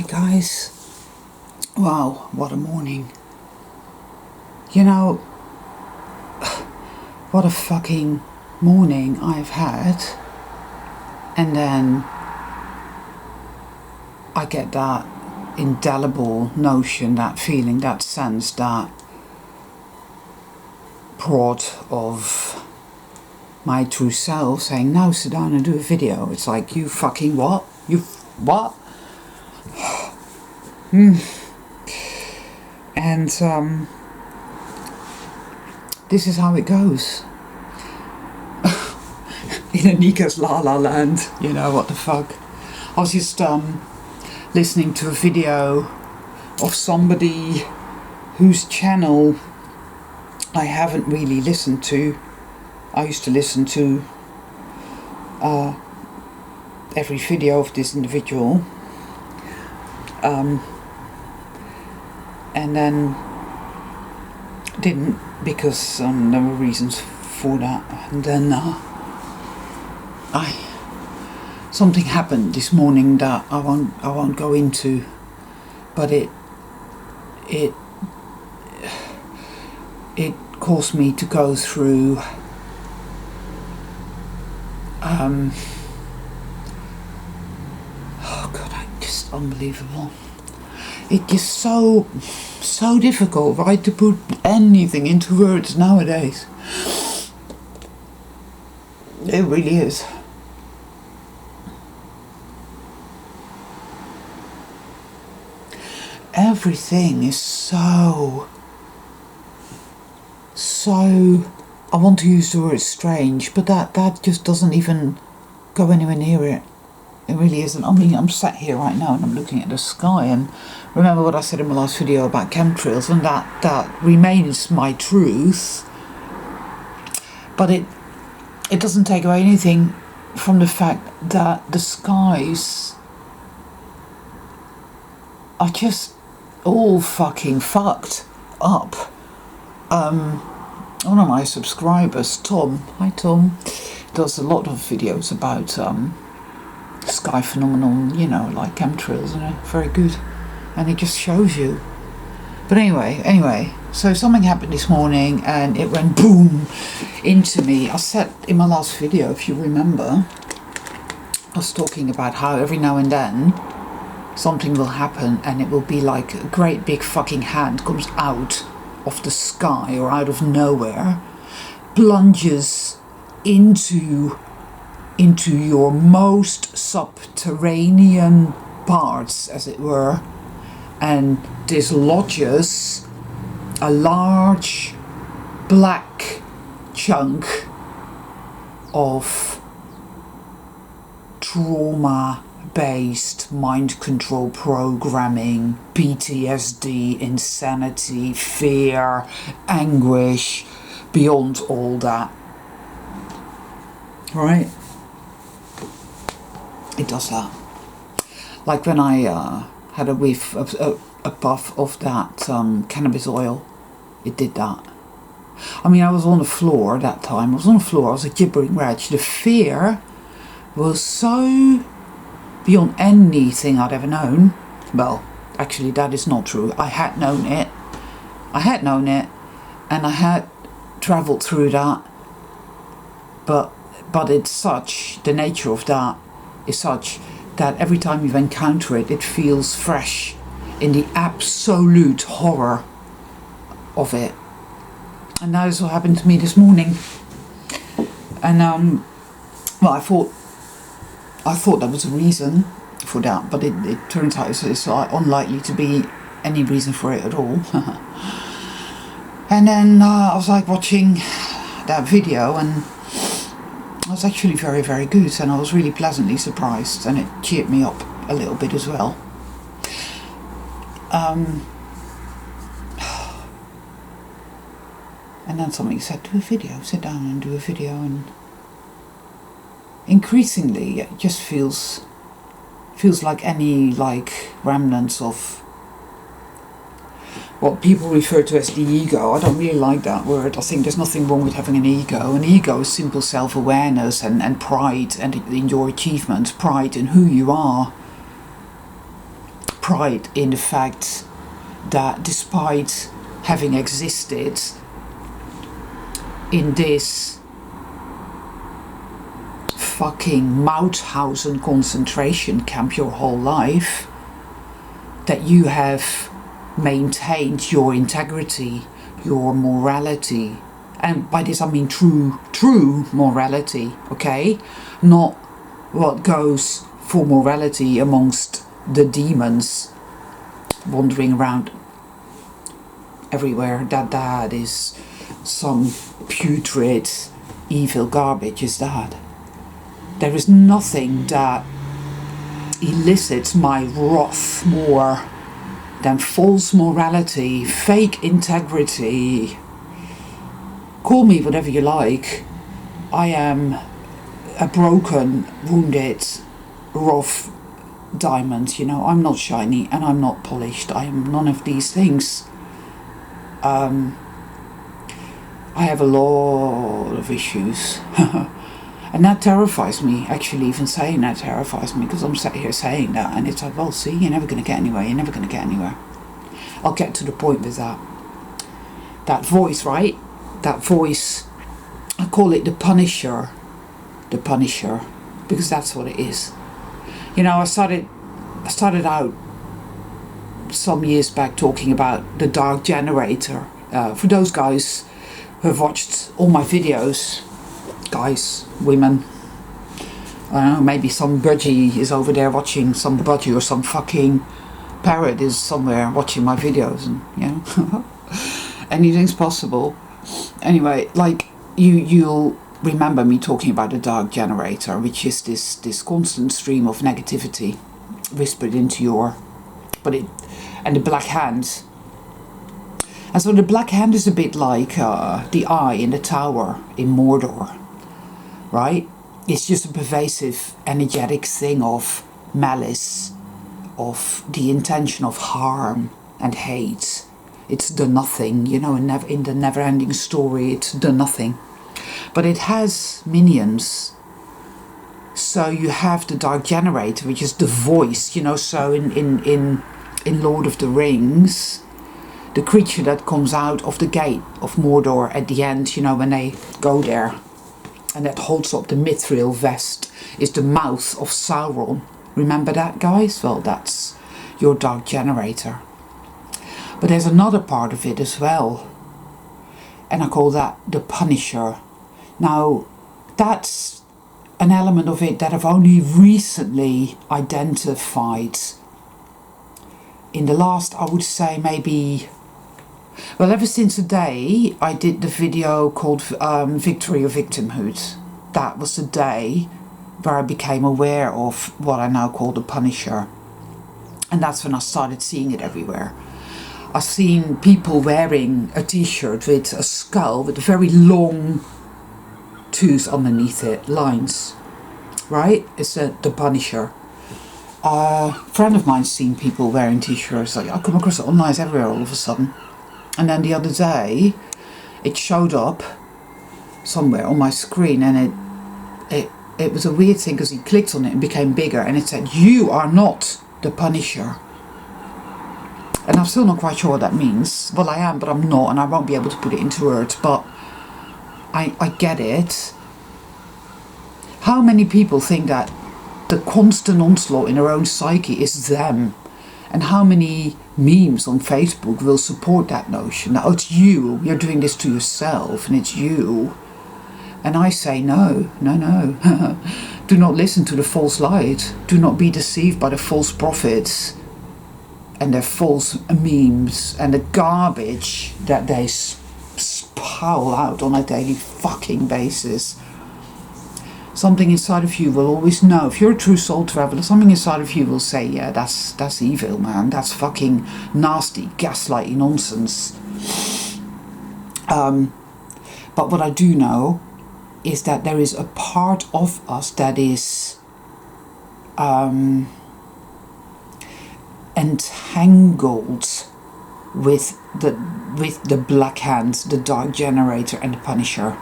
guys. Wow, what a morning. You know, what a fucking morning I've had. And then I get that indelible notion, that feeling, that sense, that prod of my true self saying, now sit down and do a video. It's like, you fucking what? You what? And this is how it goes. In Anika's La La Land, you know, what the fuck. I was just listening to a video of somebody whose channel I haven't really listened to. I used to listen to every video of this individual, and then didn't, because there were reasons for that. And then something happened this morning that I won't go into, but it caused me to go through oh god, just unbelievable. It's just so difficult, right, to put anything into words nowadays. It really is. Everything is so, I want to use the word strange, but that just doesn't even go anywhere near it. It really isn't. I mean, I'm sat here right now and I'm looking at the sky, and remember what I said in my last video about chemtrails, and that remains my truth. But it doesn't take away anything from the fact that the skies are just all fucking fucked up. One of my subscribers, Tom, hi Tom, does a lot of videos about sky phenomenon, you know, like chemtrails, and very good, and it just shows you. But anyway, so something happened this morning and it went boom into me. I said in my last video, if you remember, I was talking about how every now and then something will happen and it will be like a great big fucking hand comes out of the sky or out of nowhere, plunges into your most subterranean parts, as it were, and dislodges a large black chunk of trauma-based mind control programming, PTSD, insanity, fear, anguish, beyond all that. Right? It does that. Like when I had a whiff, a puff of that cannabis oil, it did that. I mean, I was on the floor that time. I was a gibbering wretch. The fear was so beyond anything I'd ever known. Well, actually, that is not true. I had known it, and I had travelled through that. But it's such, the nature of that is such that every time you encounter it, it feels fresh in the absolute horror of it. And that is what happened to me this morning. And well, I thought there was a reason for that, but it turns out it's unlikely to be any reason for it at all. And then I was like watching that video, and it was actually very, very good, and I was really pleasantly surprised, and it cheered me up a little bit as well. And then somebody said, do a video, sit down and do a video, and increasingly it just feels like any remnants of what people refer to as the ego. I don't really like that word. I think there's nothing wrong with having an ego. An ego is simple self-awareness and pride in your achievements, pride in who you are, pride in the fact that despite having existed in this fucking Mauthausen concentration camp your whole life, that you have maintained your integrity, your morality, and by this I mean true morality, okay? Not what goes for morality amongst the demons wandering around everywhere. That is some putrid evil garbage, is that. There is nothing that elicits my wrath more than false morality, fake integrity. Call me whatever you like. I am a broken, wounded, rough diamond, you know. I'm not shiny and I'm not polished. I am none of these things. I have a lot of issues. And that terrifies me, actually. Even saying that terrifies me, because I'm sat here saying that and it's like, well, see, you're never going to get anywhere, you're never going to get anywhere. I'll get to the point with that. That voice, right? That voice, I call it the Punisher. The Punisher, because that's what it is. You know, I started out some years back talking about the Dark Generator. For those guys who have watched all my videos, guys, women, I don't know, maybe some budgie is over there watching, some budgie or some fucking parrot is somewhere watching my videos, and you know, anything's possible. Anyway, like you'll remember me talking about the Dark Generator, which is this constant stream of negativity whispered into your, and the Black Hand. And so the Black Hand is a bit like the eye in the tower in Mordor, right? It's just a pervasive, energetic thing of malice, of the intention of harm and hate. It's the nothing, you know, in the never-ending story, it's the nothing. But it has minions. So you have the Dark Generator, which is the voice, you know, so in Lord of the Rings, the creature that comes out of the gate of Mordor at the end, you know, when they go there, and that holds up the mithril vest, is the mouth of Sauron. Remember that, guys? Well, that's your Dark Generator. But there's another part of it as well, and I call that the Punisher. Now, that's an element of it that I've only recently identified in the last, I would say, maybe, well, ever since the day I did the video called Victory or Victimhood. That was the day where I became aware of what I now call the Punisher. And that's when I started seeing it everywhere. I've seen people wearing a t-shirt with a skull with a very long tooth underneath it, lines, right? It's the Punisher. A friend of mine's seen people wearing t-shirts. Like, I come across it online everywhere all of a sudden. And then the other day, it showed up somewhere on my screen, and it was a weird thing because he clicked on it and became bigger, and it said, "You are not the Punisher." And I'm still not quite sure what that means. Well, I am, but I'm not, and I won't be able to put it into words, but I get it. How many people think that the constant onslaught in their own psyche is them? And how many memes on Facebook will support that notion? That, oh, it's you, you're doing this to yourself, and it's you. And I say, no. Do not listen to the false light. Do not be deceived by the false prophets and their false memes and the garbage that they spout out on a daily fucking basis. Something inside of you will always know. If you're a true soul traveler, something inside of you will say, yeah, that's evil, man. That's fucking nasty, gaslighty nonsense. But what I do know is that there is a part of us that is entangled with the Black Hand, the Dark Generator and the Punisher,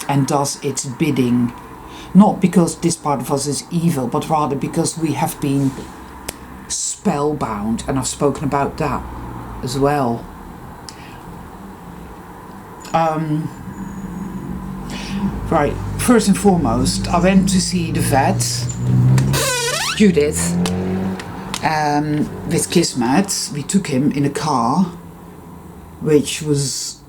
and does its bidding. Not because this part of us is evil, but rather because we have been spellbound, and I've spoken about that as well. Right, first and foremost, I went to see the vet, Judith, with Kismet. We took him in a car, which was,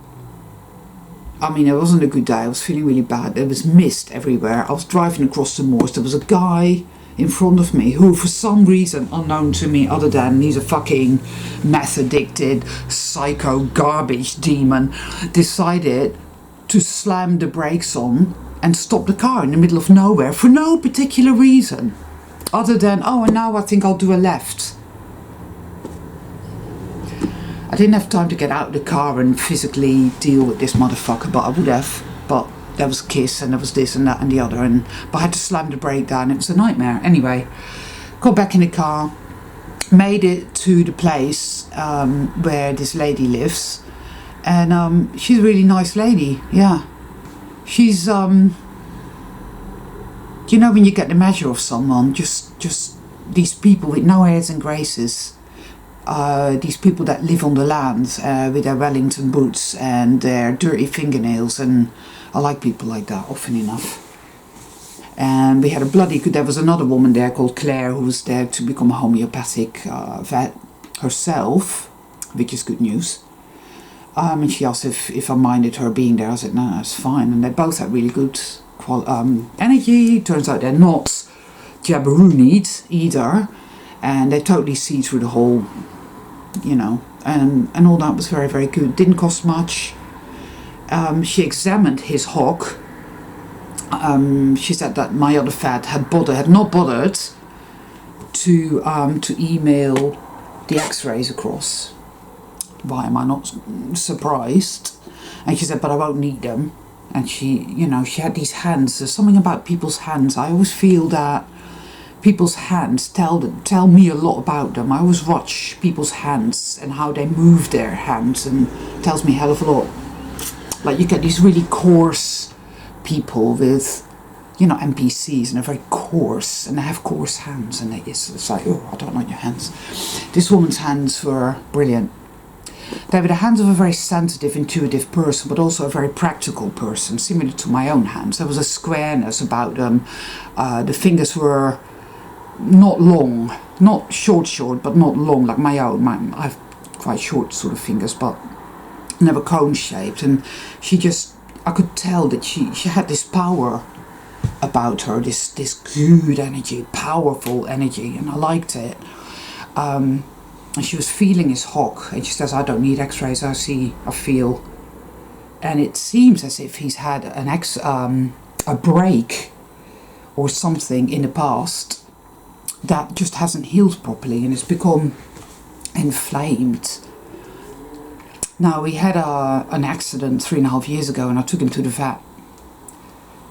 I mean, it wasn't a good day. I was feeling really bad. There was mist everywhere. I was driving across the moors. There was a guy in front of me who, for some reason unknown to me, other than he's a fucking meth addicted psycho garbage demon, decided to slam the brakes on and stop the car in the middle of nowhere for no particular reason other than, oh, and now I think I'll do a left. I didn't have time to get out of the car and physically deal with this motherfucker, but I would have. But there was a kiss and there was this and that and the other, but I had to slam the brake down. It was a nightmare. Anyway, got back in the car, made it to the place where this lady lives, and she's a really nice lady. Yeah, she's you know, when you get the measure of someone, just these people with no airs and graces. These people that live on the land with their Wellington boots and their dirty fingernails, and I like people like that often enough. And we had a bloody good, there was another woman there called Claire who was there to become a homeopathic vet herself, which is good news. And she asked if I minded her being there. I said no, that's fine. And they both had really good energy. Turns out they're not jabberonied either, and they totally see through the whole, you know, and all that was very, very good. Didn't cost much. She examined his hock. She said that my other vet had not bothered to email the x-rays across. Why am I not surprised? And she said, but I won't need them. And she, you know, she had these hands. There's something about people's hands. I always feel that people's hands tell me a lot about them. I always watch people's hands and how they move their hands, and it tells me a hell of a lot. Like, you get these really coarse people with, you know, NPCs, and they're very coarse, and they have coarse hands, and it's like, oh, I don't like your hands. This woman's hands were brilliant. They were the hands of a very sensitive, intuitive person, but also a very practical person, similar to my own hands. There was a squareness about them. The fingers were not long, not short, but not long like my own. I have quite short sort of fingers, but never cone shaped. And I could tell that she had this power about her, this good energy, powerful energy, and I liked it. And she was feeling his hock, and she says, I don't need x-rays, I feel. And it seems as if he's had a break or something in the past that just hasn't healed properly, and it's become inflamed. Now, we had an accident 3.5 years ago, and I took him to the vet,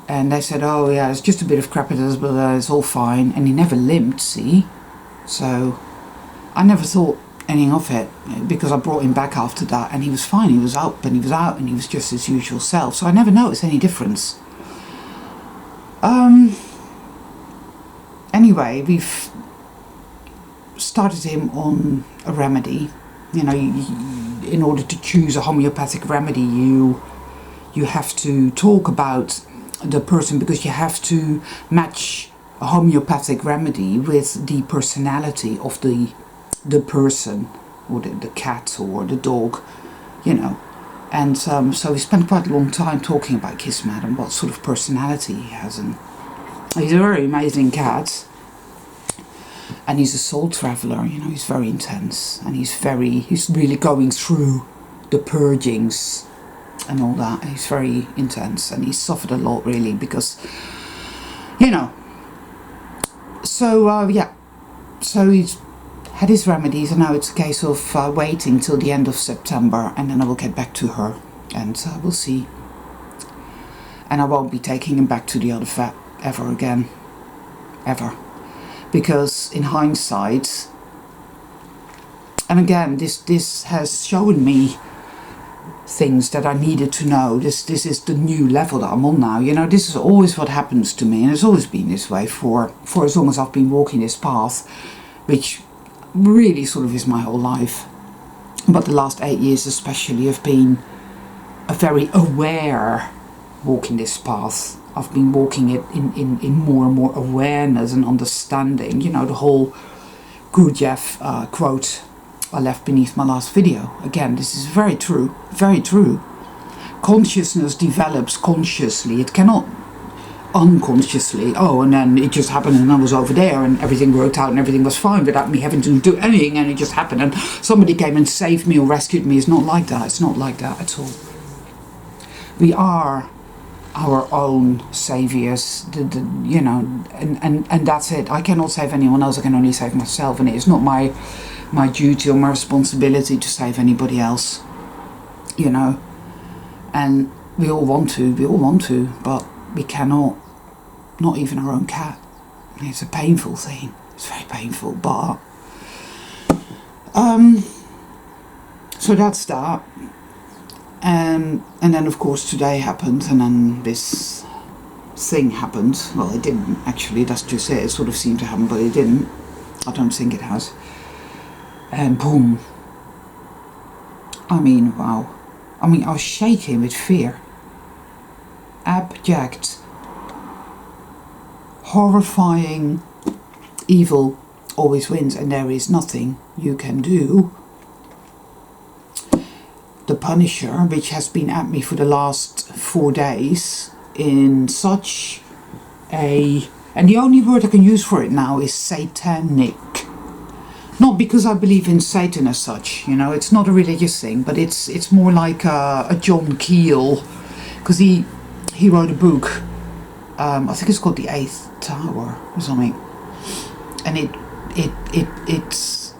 and they said, oh yeah, it's just a bit of crepitus, but it's all fine. And he never limped, see, so I never thought anything of it, because I brought him back after that, and he was fine. He was up and he was out, and he was just his usual self, so I never noticed any difference. Anyway, we've started him on a remedy. You know, in order to choose a homeopathic remedy, you have to talk about the person, because you have to match a homeopathic remedy with the personality of the person, or the cat or the dog, you know. And so we spent quite a long time talking about Kismet and what sort of personality he has. And he's a very amazing cat, and he's a soul traveller, you know. He's very intense, and he's really going through the purgings and all that. He's very intense, and he's suffered a lot, really, because, you know. So yeah, so he's had his remedies, and now it's a case of waiting till the end of September, and then I will get back to her, and we'll see. And I won't be taking him back to the other vet ever again, ever, because in hindsight, and again, this has shown me things that I needed to know. This is the new level that I'm on now. You know, this is always what happens to me, and it's always been this way for as long as I've been walking this path, which really sort of is my whole life. But the last 8 years especially have been a very aware walking this path. I've been walking it in more and more awareness and understanding. You know, the whole Gurdjieff quote I left beneath my last video. Again, this is very true, very true. Consciousness develops consciously. It cannot unconsciously, oh, and then it just happened and I was over there and everything worked out and everything was fine without me having to do anything, and it just happened and somebody came and saved me or rescued me. It's not like that. It's not like that at all. We are our own saviors, you know, and that's it. I cannot save anyone else. I can only save myself, and it is not my duty or my responsibility to save anybody else, you know. And we all want to, but we cannot. Not even our own cat. It's a painful thing. It's very painful, but so that's that. And then of course today happened, and then this thing happened. Well, it didn't actually, that's just it. It sort of seemed to happen, but it didn't. I don't think it has. And boom. I mean, wow. I mean, I was shaking with fear. Abject, horrifying evil always wins, and there is nothing you can do. The Punisher, which has been at me for the last 4 days in such a... and the only word I can use for it now is satanic. Not because I believe in Satan as such, you know, it's not a religious thing, but it's more like a John Keel, because he wrote a book, I think it's called The Eighth Tower or something, and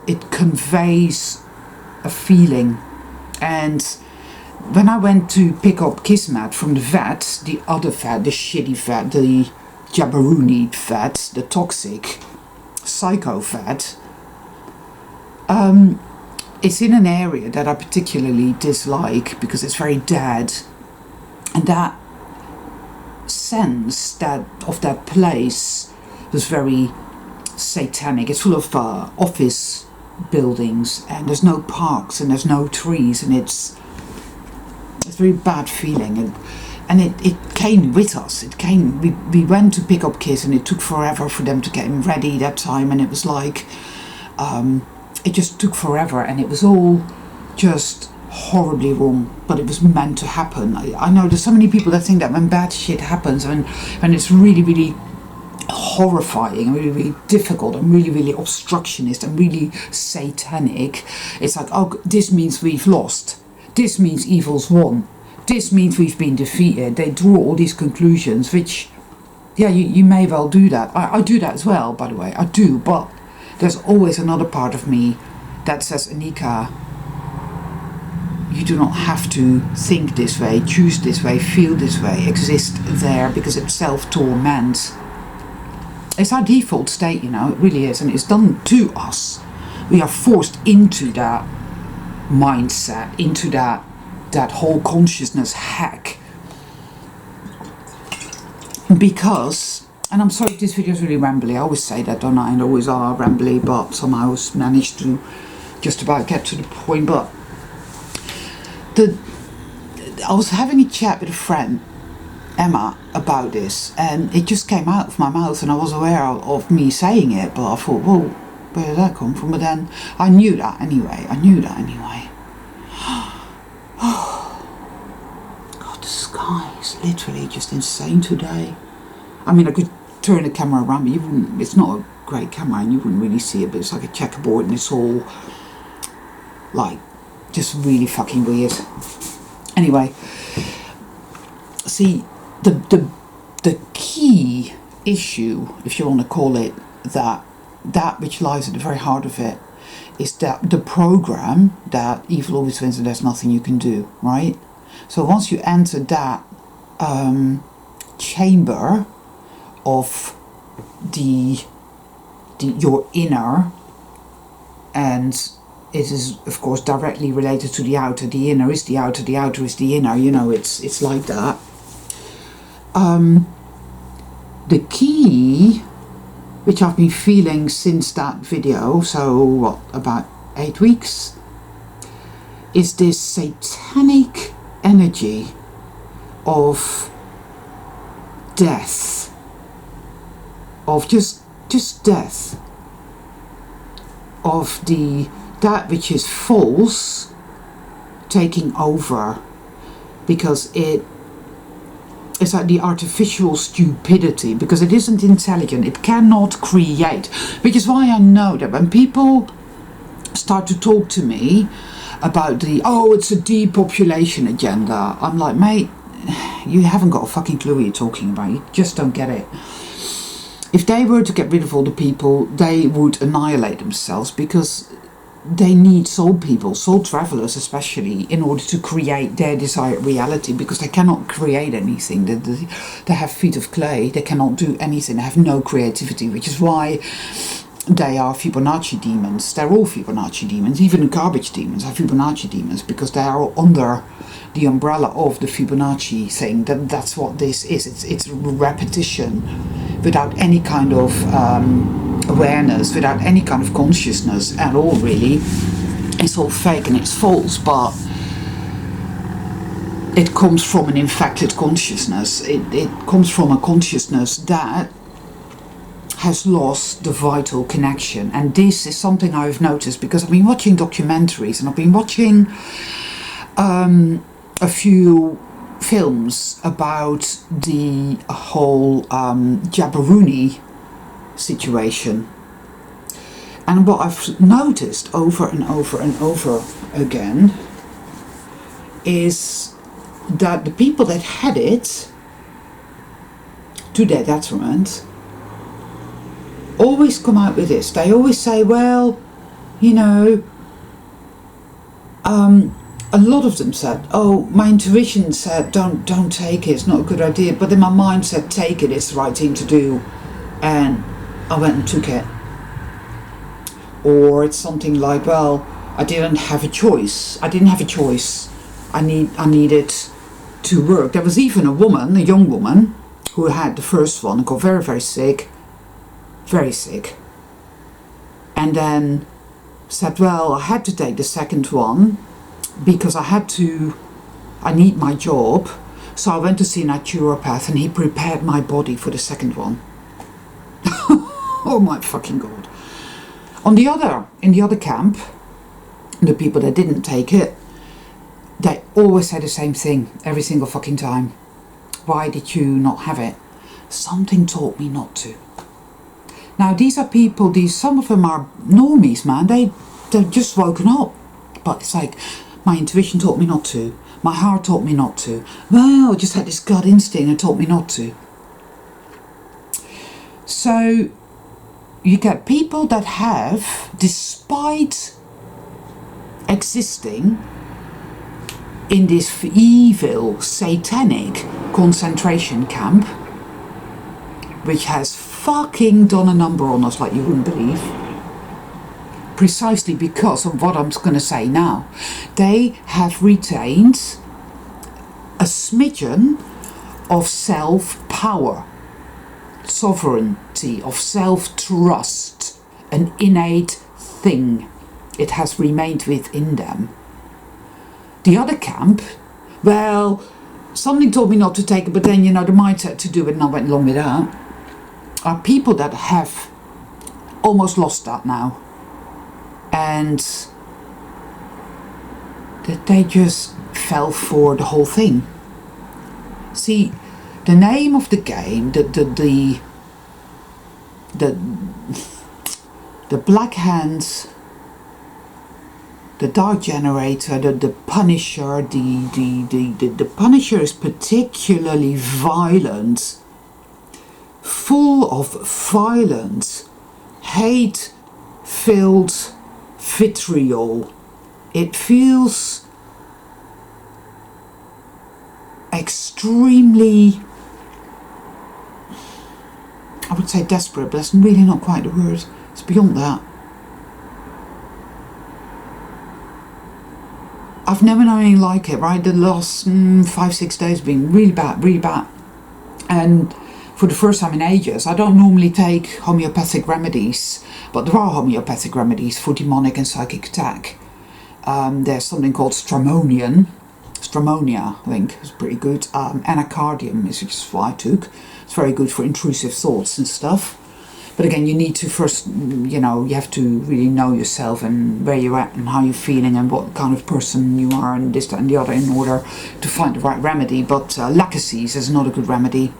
it conveys a feeling. And when I went to pick up Kismet from the vet, the other vet, the shitty vet, the Jabaruni vet, the toxic psycho vet, it's in an area that I particularly dislike because it's very dead, and that sense of that place was very satanic. It's full of office buildings, and there's no parks and there's no trees, and it's a very bad feeling, and it came with us. It came, we went to pick up kids, and it took forever for them to get him ready that time, and it was like it just took forever, and it was all just horribly wrong, but it was meant to happen. I know there's so many people that think that when bad shit happens and it's really, really horrifying and really, really difficult and really, really obstructionist and really satanic, it's like, oh, this means we've lost, this means evil's won, this means we've been defeated. They draw all these conclusions, which, yeah, you may well do that. I do that as well, by the way, I do, but there's always another part of me that says, Anika, you do not have to think this way, choose this way, feel this way, exist there, because it's self-torment. It's our default state, you know, it really is, and it's done to us. We are forced into that mindset, into that whole consciousness hack. Because, and I'm sorry if this video is really rambly, I always say that, don't I, and always are rambly, but somehow I managed to just about get to the point. But I was having a chat with a friend, Emma, about this, and it just came out of my mouth, and I was aware of me saying it, but I thought, well, where did that come from? But then I knew that anyway. God, the sky is literally just insane today. I mean, I could turn the camera around, but you wouldn't, it's not a great camera and you wouldn't really see it, but it's like a checkerboard, and it's all like just really fucking weird. Anyway, see, the key issue, if you want to call it that which lies at the very heart of it, is that the program that evil always wins and there's nothing you can do, right? So once you enter that chamber of your inner, and it is of course directly related to the outer. The inner is the outer is the inner, you know, it's like that. The key which I've been feeling since that video, so what, about 8 weeks, is this satanic energy of death, of just death, of that which is false taking over, because it's like the artificial stupidity, because it isn't intelligent, it cannot create. Which is why I know that when people start to talk to me about it's a depopulation agenda, I'm like, mate, you haven't got a fucking clue what you're talking about. You just don't get it. If they were to get rid of all the people, they would annihilate themselves, because they need soul people, soul travelers especially, in order to create their desired reality, because they cannot create anything. They have feet of clay, they cannot do anything, they have no creativity, which is why they are Fibonacci demons. They're all Fibonacci demons. Even the garbage demons are Fibonacci demons, because they are under the umbrella of the Fibonacci thing. That's what this is. It's repetition without any kind of awareness, without any kind of consciousness at all, really. It's all fake and it's false, but it comes from an infected consciousness. It comes from a consciousness that has lost the vital connection. And this is something I've noticed, because I've been watching documentaries and I've been watching a few films about the whole Jabroni situation. And what I've noticed over and over and over again is that the people that had it, to their detriment, always come out with this. They always say, well, you know, a lot of them said, oh, my intuition said don't take it, it's not a good idea, but then my mind said take it, it's the right thing to do, and I went and took it. Or it's something like, well, I didn't have a choice, I needed to work. There was even a young woman who had the first one and got very, very sick, and then said, well, I had to take the second one because I need my job, so I went to see a naturopath and he prepared my body for the second one. Oh my fucking god. In the other camp, the people that didn't take it, they always say the same thing every single fucking time. Why did you not have it? Something taught me not to. Now these are people, some of them are normies, man. They're just woken up. But it's like, my intuition taught me not to. My heart taught me not to. Well, I just had this gut instinct and taught me not to. So you get people that have, despite existing in this evil, satanic concentration camp, which has fucking done a number on us like you wouldn't believe, precisely because of what I'm going to say now. They have retained a smidgen of self-power, sovereignty, of self-trust, an innate thing. It has remained within them. The other camp, well, something told me not to take it, but then, the mindset to do it, and I went along with that, are people that have almost lost that now. And that they just fell for the whole thing. See, the name of the game, the Black Hands, the Dark Generator, the Punisher, the Punisher is particularly violent, full of violence, hate-filled vitriol. It feels extremely, I would say desperate, but that's really not quite the word. It's beyond that. I've never known anything like it, right? The last 5-6 days have been really bad, really bad. And for the first time in ages. I don't normally take homeopathic remedies, but there are homeopathic remedies for demonic and psychic attack. There's something called Stramonia, I think, is pretty good. Anacardium is just what I took. It's very good for intrusive thoughts and stuff. But again, you need to first, you have to really know yourself and where you're at and how you're feeling and what kind of person you are and this, that and the other in order to find the right remedy. But lacacies is not a good remedy.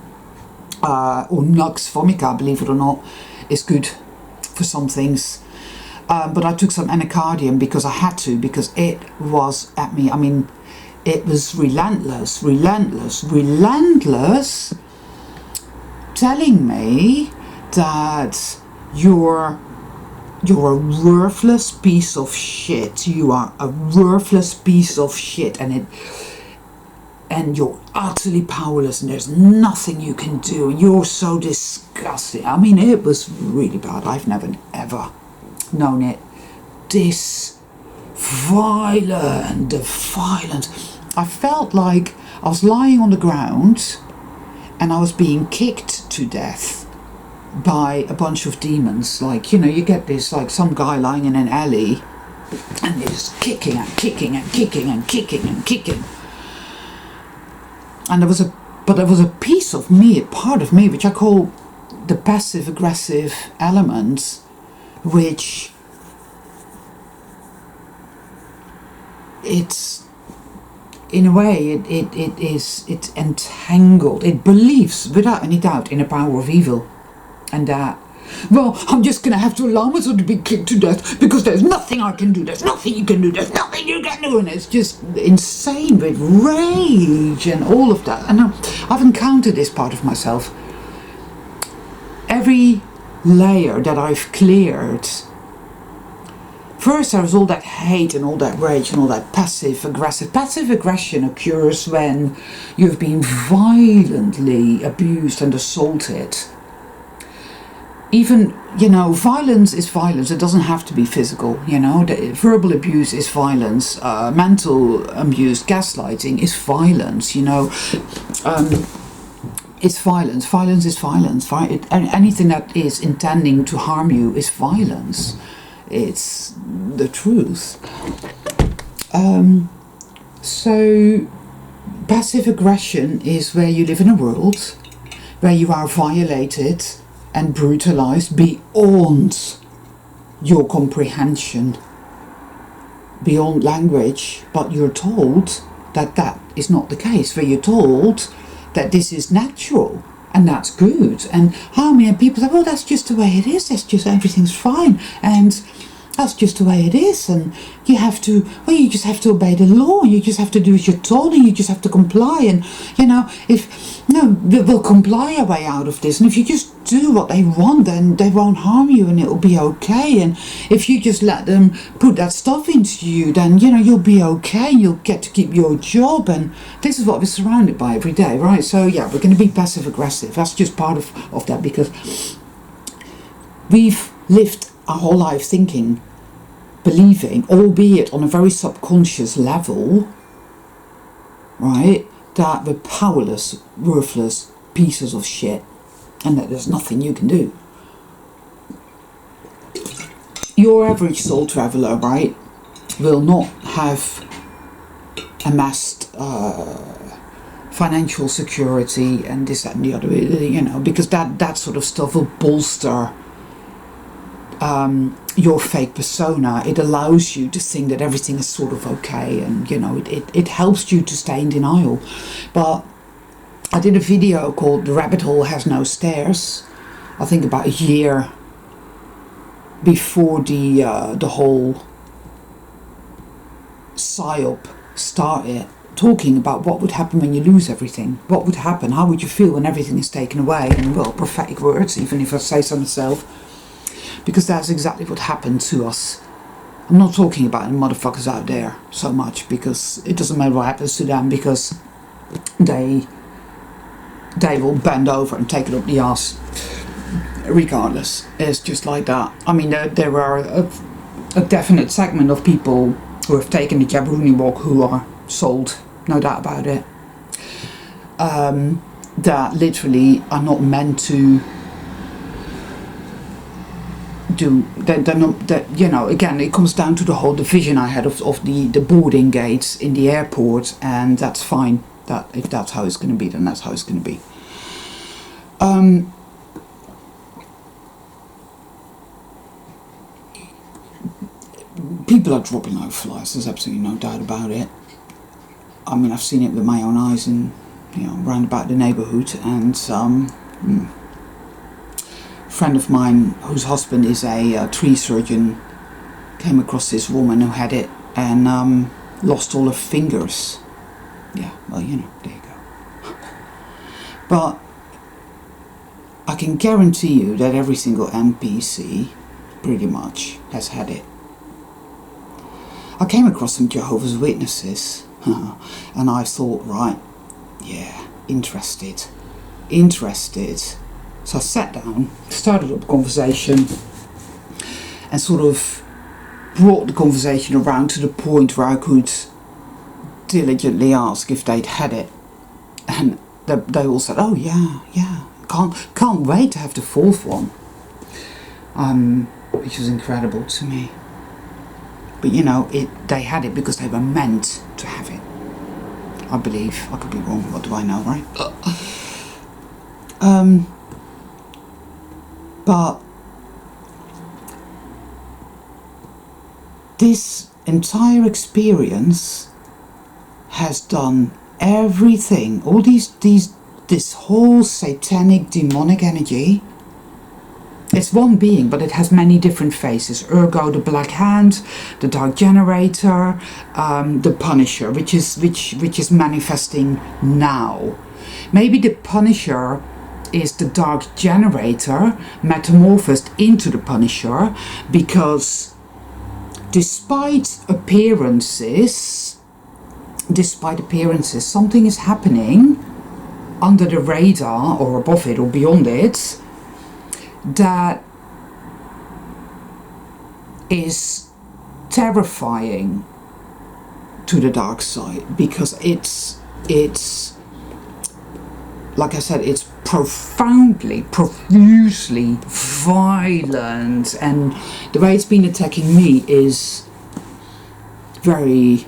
Or Nux vomica, believe it or not, is good for some things. But I took some anacardium because I had to, because it was at me. I mean, it was relentless, telling me that you're a worthless piece of shit. You are a worthless piece of shit, and you're utterly powerless, and there's nothing you can do. You're so disgusting. I mean, it was really bad. I've never ever known it this violent. I felt like I was lying on the ground and I was being kicked to death by a bunch of demons. Like, you get this, like some guy lying in an alley and they're just kicking and kicking and kicking and kicking and kicking. And there was a piece of me, a part of me, which I call the passive aggressive element, which it's, in a way, it's entangled. It believes without any doubt in the power of evil, and that, well, I'm just gonna have to allow myself to be kicked to death because there's nothing I can do, there's nothing you can do, there's nothing you can do, and it's just insane with rage and all of that. And I've encountered this part of myself. Every layer that I've cleared, first there was all that hate and all that rage and all that passive aggressive. Passive aggression occurs when you've been violently abused and assaulted. Even, violence is violence. It doesn't have to be physical, verbal abuse is violence, mental abuse, gaslighting is violence, it's violence. Violence is violence, right? Anything that is intending to harm you is violence. It's the truth. So passive aggression is where you live in a world where you are violated and brutalized beyond your comprehension, beyond language, but you're told that that is not the case, where you're told that this is natural and that's good. And how many people say, well, that's just the way it is, that's just, everything's fine, and that's just the way it is, and you just have to obey the law, you just have to do as you're told, and you just have to comply, and we'll comply our way out of this, and if you just do what they want, then they won't harm you and it'll be okay, and if you just let them put that stuff into you, then you'll be okay, you'll get to keep your job. And this is what we're surrounded by every day, right? So yeah, we're going to be passive aggressive. That's just part of that, because we've lived our whole life thinking, believing, albeit on a very subconscious level, right, that we're powerless, worthless pieces of shit, and that there's nothing you can do. Your average soul traveller, right, will not have amassed financial security and this, that and the other, because that sort of stuff will bolster your fake persona. It allows you to think that everything is sort of okay, and it helps you to stay in denial. But I did a video called "The Rabbit Hole Has No Stairs," I think about a year before the whole psyop started, talking about what would happen when you lose everything. What would happen? How would you feel when everything is taken away? And well, prophetic words, even if I say so myself, because that's exactly what happened to us. I'm not talking about the motherfuckers out there so much, because it doesn't matter what happens to them, because they will bend over and take it up the arse regardless. It's just like that. I mean, there are a definite segment of people who have taken the Jabroni walk who are sold, no doubt about it. that literally are not meant to do. They're not. That, you know, again, it comes down to the whole division I had of the boarding gates in the airport, and that's fine. That if that's how it's going to be, then that's how it's going to be. People are dropping like flies. There's absolutely no doubt about it. I mean, I've seen it with my own eyes, and round about the neighbourhood. And a friend of mine, whose husband is a tree surgeon, came across this woman who had it and lost all her fingers. Yeah, well, there you go. But I can guarantee you that every single NPC pretty much has had it. I came across some Jehovah's Witnesses and I thought, right, yeah, interested. So I sat down, started up a conversation, and sort of brought the conversation around to the point where I could diligently ask if they'd had it. And they all said, oh yeah, can't wait to have the fourth one. Which was incredible to me. But they had it because they were meant to have it. I believe. I could be wrong. What do I know, right? But this entire experience has done everything. All this whole satanic, demonic energy. It's one being, but it has many different faces. Ergo, the Black Hand, the Dark Generator, the Punisher, which is manifesting now. Maybe the Punisher is the Dark Generator metamorphosed into the Punisher, because despite appearances, something is happening under the radar or above it or beyond it that is terrifying to the dark side, because it's like I said, it's profusely violent, and the way it's been attacking me is very,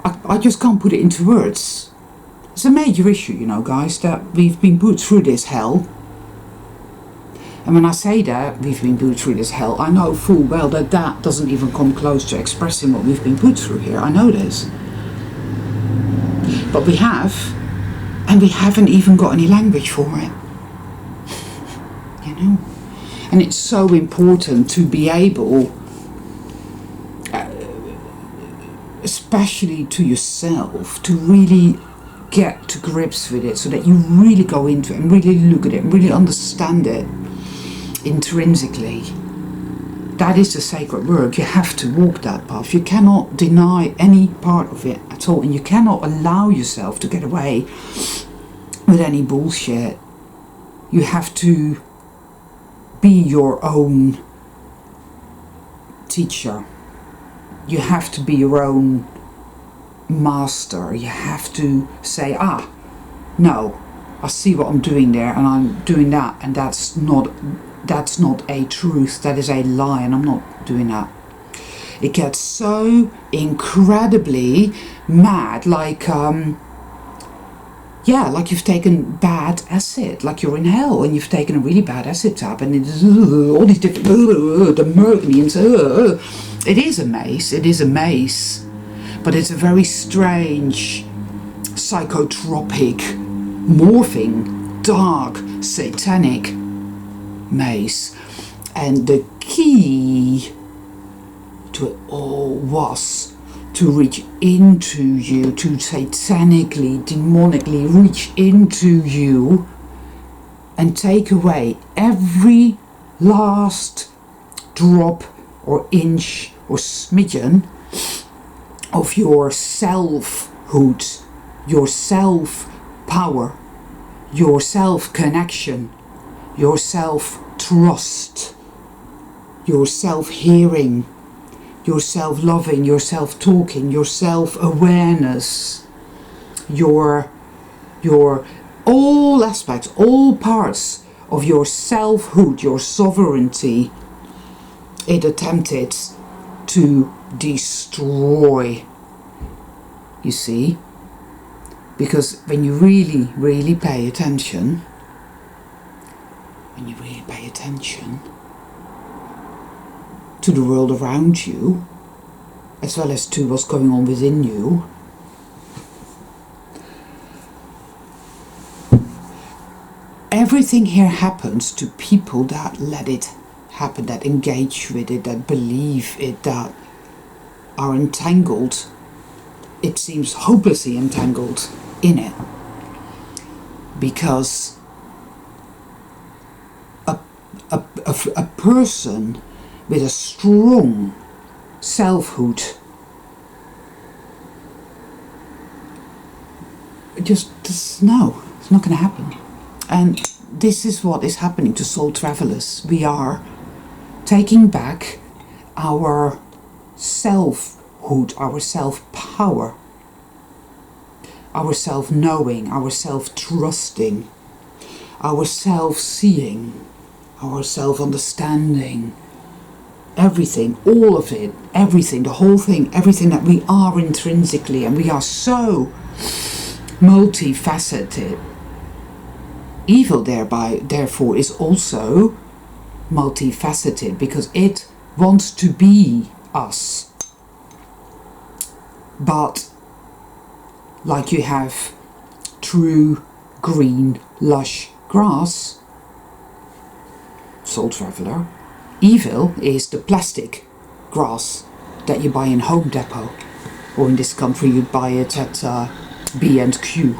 I just can't put it into words. It's a major issue, guys, that we've been put through this hell. And when I say that we've been put through this hell, I know full well that doesn't even come close to expressing what we've been put through here. I know this. But we have, and we haven't even got any language for it. And it's so important to be able, especially to yourself, to really get to grips with it, so that you really go into it and really look at it and really understand it intrinsically. That is the sacred work. You have to walk that path. You cannot deny any part of it at all, and you cannot allow yourself to get away with any bullshit. You have to be your own teacher. You have to be your own master. You have to say, no, I see what I'm doing there, and I'm doing that, and that's not a truth, that is a lie, and I'm not doing that. It gets so incredibly mad, like you've taken bad acid, like you're in hell and you've taken a really bad acid tab, and it's all these different, the mercury, it is a maze, but it's a very strange, psychotropic, morphing, dark, satanic maze. And the key to it all was to reach into you, to satanically, demonically reach into you and take away every last drop or inch or smidgen of your selfhood, your self-power, your self-connection, your self-trust, your self-hearing, your self-loving, your self-talking, your self-awareness, your all aspects, all parts of your selfhood, your sovereignty, it attempted to destroy. You see? Because when you really pay attention, to the world around you, as well as to what's going on within you, everything here happens to people that let it happen, that engage with it, that believe it, that are entangled, it seems hopelessly entangled in it. Because a person with a strong selfhood just no, it's not going to happen. And this is what is happening to soul travelers. We are taking back our selfhood, our self-power, our self-knowing, our self-trusting, our self-seeing, our self-understanding, everything, all of it, everything, the whole thing, everything that we are intrinsically, and we are so multifaceted. Evil therefore is also multifaceted, because it wants to be us. But like you have true green lush grass, soul traveler, evil is the plastic grass that you buy in Home Depot, or in this country you'd buy it at B&Q.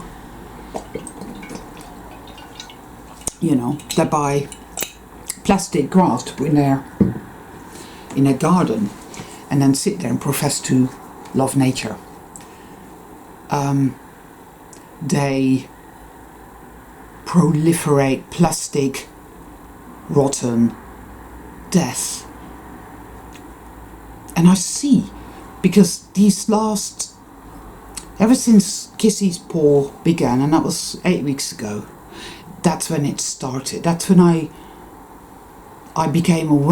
You know, they buy plastic grass to put in their garden, and then sit there and profess to love nature. They proliferate plastic, rotten death. And I see, because ever since Kissy's paw began, and that was 8 weeks ago, that's when it started. That's when I became aware